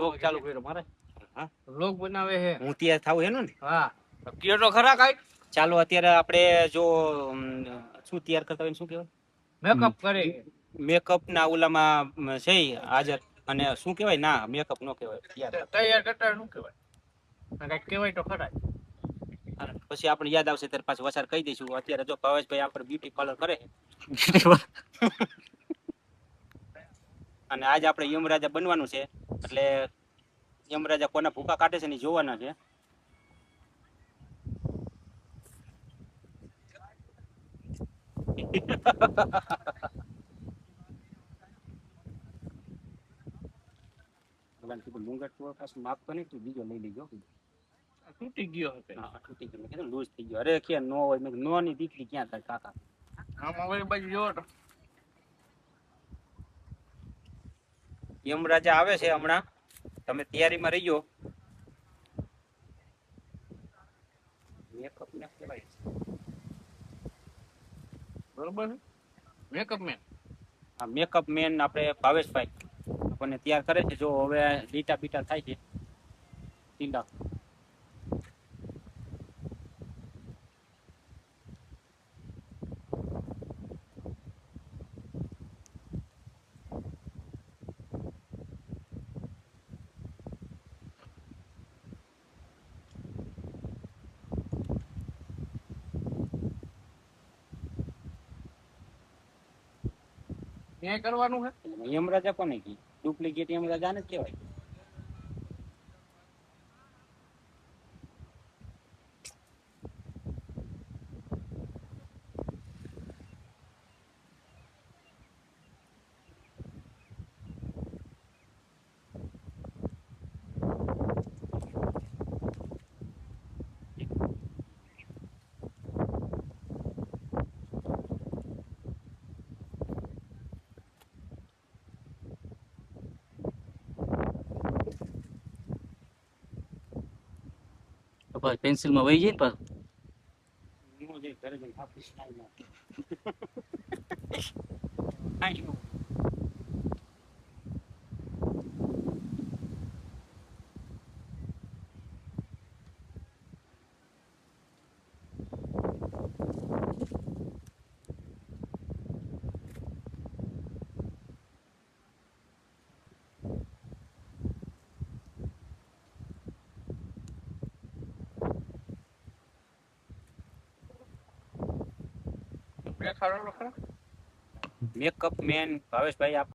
લોક ચાલુ કર્યો મારે. હા લોક બનાવે છે. હું તૈયાર થાવ હેનું ને. હા કયો તો ખરા કાઈ. ચાલો અત્યારે આપણે જો શું તૈયાર કરતા હોય શું કહેવાય મેકઅપ કરે. મેકઅપ ના ઓલામાં છે હાજર અને શું કહેવાય ના મેકઅપ નો કહેવાય તૈયાર કરતા શું કહેવાય કઈક કહેવાય તો ખરા. પછી આપણે યાદ આવશે ત્યારે પાછું વસાર કહી દઈશું. અત્યારે જો ભાવેશભાઈ આપણે બ્યુટી પાર્લર કરે અને આજ આપણે યમરાજા બનવાનું છે એટલે યમરાજા કોના ભૂકા કાઢે છે ને જોવાના છે. માપતો નહીં તું બીજો લઈ લેજો. તૂટી ગયો હતો. હા તૂટી ગયો. મેં કીધું લૂઝ થઈ ગયો. અરે કે નો હોય મેં નો ની દીકરી ક્યાં થાય કાકા. આમાં ઓલી બાજુ જોવો તો યમરાજા આવે છે હમણાં. તમે તૈયારીમાં રહીજો. મેકઅપ ને કહેવાય બરોબર. Makeup man. આ મેકઅપ મેન આપણે ભાવેશભાઈ આપણને તૈયાર કરે છે. જો હવે લીટા બીટા થાય છે ટીંડા. ક્યાંય કરવાનું છે. યમરાજા કોને કી ડુપ્લિકેટ યમરાજા ને જ કહેવાય. પેન્સિલ માં વહી જાય ને પાછું. ઘરે જઈને આપીશ. મેકઅપ મેન ભાવેશભાઈ